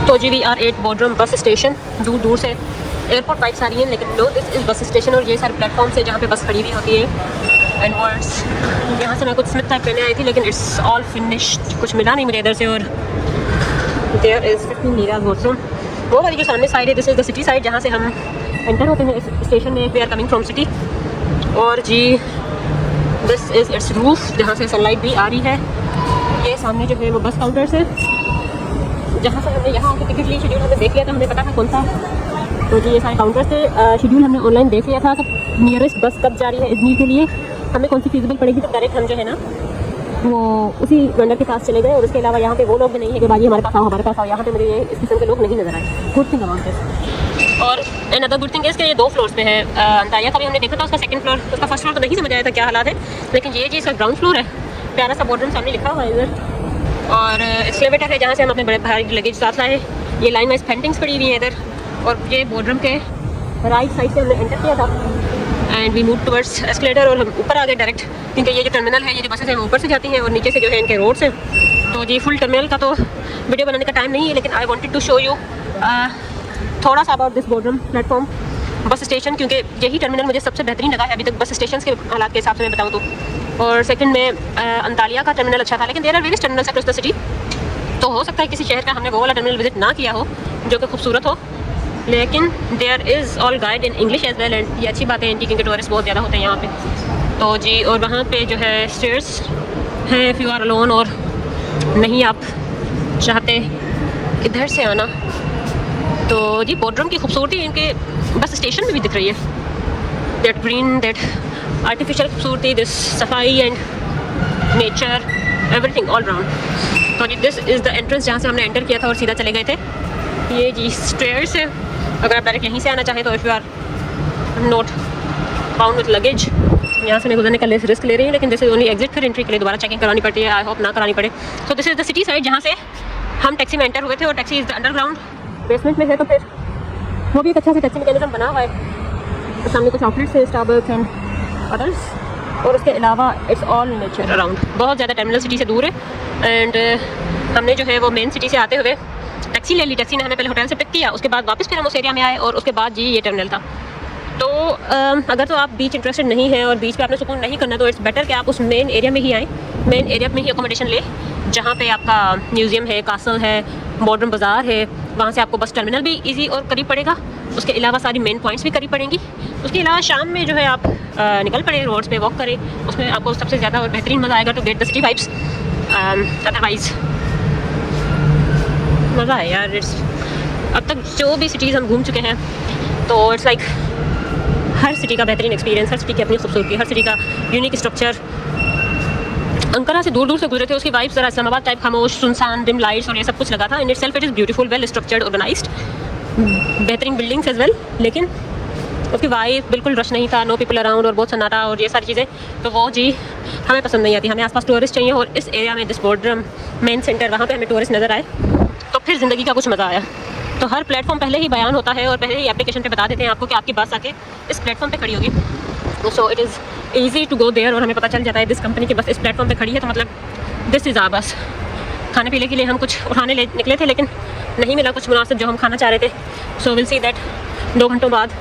तो जी we are at Bodrum bus station. दूर दूर से एयरपोर्ट बाइक्स आ रही हैं, लेकिन no this is bus station और ये सारे प्लेटफॉर्म से जहाँ पे बस खड़ी हुई होती है एंड वर्ड्स। यहाँ से मैं कुछ स्मिथ टाइप लेने आई थी, लेकिन इट्स ऑल फिनिश्ड, कुछ मिला नहीं मुझे इधर से। और देयर इज़ 15 लीराज़ वॉशरूम। वो वाली जो सामने साइड है, this is the city side, जहाँ से हम एंटर होते हैं इस स्टेशन में। We are coming from city. और जी दिस इज़ इट्स रूफ, जहाँ से सनलाइट भी आ रही है। ये सामने जो है वो बस काउंटर्स है, जहाँ से हमने यहाँ आके टिकट ली। शेड्यूल हमने देख लिया था, हमें पता था कौन सा। तो जी ये सारे काउंटर्स थे। शेड्यूल हमने ऑनलाइन देख लिया था कि नियरेस्ट बस कब जा रही है इजमीर के लिए, हमें कौन सी फीसिबल पड़ेगी। तो डायरेक्ट हम जो है ना वो उसी वेंडर के पास चले गए। और उसके अलावा यहाँ पे वो लोग भी नहीं है कि भाई हमारे पास आओ हमारे पास आओ। यहाँ पे मुझे ये इस किस्म के लोग नहीं नजर आए। Good thing about this. और and other good thing is कि ये 2 फ्लोर्स पे है। अंतारिया का भी हमने देखा था, उसका सेकंड फ्लोर, उसका फर्स्ट फ्लोर तो नहीं समझ आया था क्या हालात है, लेकिन ये जी इसका ग्राउंड फ्लोर है। प्यारा सा बोर्डरम सामने लिखा हुआ है इधर। और एस्केलेटर है जहाँ से हम अपने बड़े भारी लगेज साथ लाए। ये लाइन वाइज पेंटिंग्स पड़ी हुई हैं इधर। और ये बोर्डरम के राइट साइड से हमने एंटर किया था and we move towards escalator. और हम ऊपर आ गए डायरेक्ट, क्योंकि ये जो टर्मिनल है, ये जो बसेस हैं वो ऊपर से जाती हैं और नीचे से जो है इनके रोड्स हैं। तो जी फुल टर्मिनल का तो वीडियो बनाने का टाइम नहीं है, लेकिन I wanted to show you थोड़ा सा about this Bodrum platform bus station, क्योंकि यही टर्मिनल मुझे सबसे बेहतरीन लगा है अभी तक बस स्टेशन के हालात के हिसाब से मैं बताऊँ तो। और सेकंड में अंतालिया का टर्मिनल अच्छा था, लेकिन there are various terminals across the city. तो हो सकता है किसी शहर का हमने वो वाला टर्मिनल विजिट ना किया हो जो कि खूबसूरत हो, लेकिन there is all guide in English as well. And ये अच्छी बात है इनकी, क्योंकि टूरिस्ट बहुत ज़्यादा होते हैं यहाँ पे। तो जी और वहाँ पे जो है स्टेयर्स हैं इफ़ यू आर अलोन, और नहीं आप चाहते इधर से आना। तो जी बोर्डरम की खूबसूरती इनके बस स्टेशन में भी दिख रही है। दैट ग्रीन, दैट आर्टिफिशियल खूबसूरती, दिस सफाई and nature, everything all round. तो जी दिस इज़ द एंट्रेंस जहाँ से हमने एंटर किया था और सीधा चले गए थे। ये जी स्टेयर्स है, अगर आप डायरेक्ट यहीं से आना चाहें तो if you are not bound with luggage, यहाँ से मैं गुजरने का रिस्क ले रही हूँ, लेकिन दिस इज़ ओनली एग्जिट। फिर एंट्री के लिए दोबारा चेकिंग करानी पड़ती है, आई होप ना करानी पड़े। So this is the city side जहाँ से हम टैक्सी में एंटर हुए थे। और टैक्सी इज़ अंडरग्राउंड बेसमेंट में है, तो फिर वो भी एक अच्छा सा टैक्सी मैकेनिज्म बना हुआ है। तो सामने कुछ आउटलेट्स है, स्टारबक्स एंड अदर्स। और उसके अलावा इट्स ऑल नेचर अराउंड। बहुत ज़्यादा टर्मिनल सिटी से दूर है। एंड हमने जो है वो मेन सिटी से आते हुए टैक्सी ले ली। टैक्सी ने हमें पहले होटल से पिक किया, उसके बाद वापस फिर हम उस एरिया में आए और उसके बाद जी ये टर्मिनल था। तो अगर तो आप बीच इंटरेस्टेड नहीं हैं और बीच पे आपने सुकून नहीं करना, तो इट्स बेटर कि आप उस मेन एरिया में ही आएँ। मेन एरिया में ही अकोमोडेशन ले, जहाँ पे आपका म्यूज़ियम है, कासल है, मॉडर्न बाज़ार है। वहाँ से आपको बस टर्मिनल भी ईजी और करीब पड़ेगा, उसके अलावा सारी मेन पॉइंट्स भी करीब पड़ेंगी। उसके अलावा शाम में जो है आप निकल पड़े, रोड्स पे वॉक करें, उसमें आपको सबसे ज़्यादा और बेहतरीन मज़ा आएगा to get the city vibes. Otherwise मज़ा है यार। इट्स अब तक जो भी सिटीज़ हम घूम चुके हैं, तो इट्स लाइक हर सिटी का बेहतरीन एक्सपीरियंस, हर सिटी की अपनी खूबसूरती, हर सिटी का यूनिक स्ट्रक्चर। अंकारा से दूर दूर से गुजरे थे, उसकी वाइब्स ज़रा इस्लामाबाद टाइप खामोश, सुनसान, डिम लाइट्स और ये सब कुछ लगा था। In itself it is beautiful, well structured, organised, बेहतरीन बिल्डिंग्स एज वेल, लेकिन उसकी वाइब बिल्कुल रश नहीं था, नो पीपल अराउंड और बहुत सन्नाटा और ये सारी चीज़ें। तो वो जी हमें पसंद नहीं आती। हमें आसपास टूरिस्ट चाहिए, और इस एरिया में दिस बोर्डरम मेन सेंटर, वहाँ पे हमें टूरिस्ट नज़र आए तो फिर ज़िंदगी का कुछ मज़ा आया। तो हर प्लेटफॉर्म पहले ही बयान होता है और पहले ही एप्लीकेशन पे बता देते हैं आपको कि आपकी बस आके इस प्लेटफॉर्म पे खड़ी होगी। So it is easy to go there, और हमें पता चल जाता है दिस कंपनी की बस इस प्लेटफॉर्म पे खड़ी है, तो मतलब दिस इज़ आवर बस। खाने पीने के लिए हम कुछ उठाने निकले थे, लेकिन नहीं मिला कुछ मुनासिब जो हम खाना चाह रहे थे। सो विल सी दैट 2 घंटों बाद।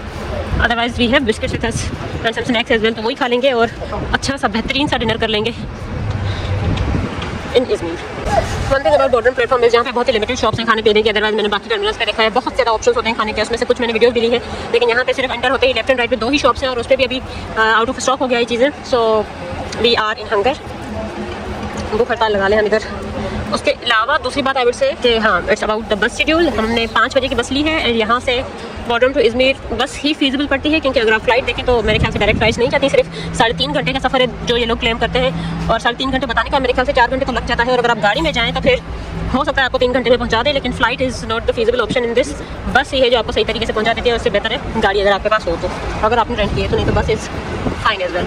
Otherwise we have biscuits with us and some snacks as well, तो वही खा लेंगे और अच्छा सा बेहतरीन सा डिनर कर लेंगे in Izmir. One thing about Bodrum platform is यहाँ पे बहुत ही लिमिटेड शॉप्स हैं खाने पीने की। अदरवाइज मैंने बाकी टर्मिनल्स पे देखा है बहुत ज़्यादा ऑप्शंस होते हैं खाने के, उसमें से कुछ मैंने वीडियोस भी ली है, लेकिन यहाँ पे सिर्फ एंटर होते ही लेफ्ट एंड राइट पे 2 ही शॉप्स हैं, और उस पर भी अभी आउट ऑफ स्टॉक हो गया ये चीज़ें। So we are in hunger, भूख हड़ताल लगा लें हम इधर। उसके अलावा दूसरी बात आई वुड से कि हाँ, it's about the bus schedule. हमने 5 बजे की बस ली है, एंड यहाँ से बोर्डरम टू इजमीर बस ही फीजिबल पड़ती है, क्योंकि अगर आप फ्लाइट देखें तो मेरे ख्याल से डायरेक्ट फ्लाइट नहीं जाती। सिर्फ 3.5 घंटे का सफ़र है जो ये लोग क्लेम करते हैं, और 3.5 घंटे बताने का मेरे ख्याल से 4 घंटे तो लग जाता है। और अगर आप गाड़ी में जाएँ तो फिर हो सकता है आपको 3 घंटे में पहुँचा दे, लेकिन flight is not the feasible option in this. बस ही है जो आपको सही तरीके से पहुँचा देती है, उससे बेहतर है गाड़ी अगर आपके पास हो तो। अगर आपने रेंट किया तो, नहीं तो बस इज़ फाइन एज वेल।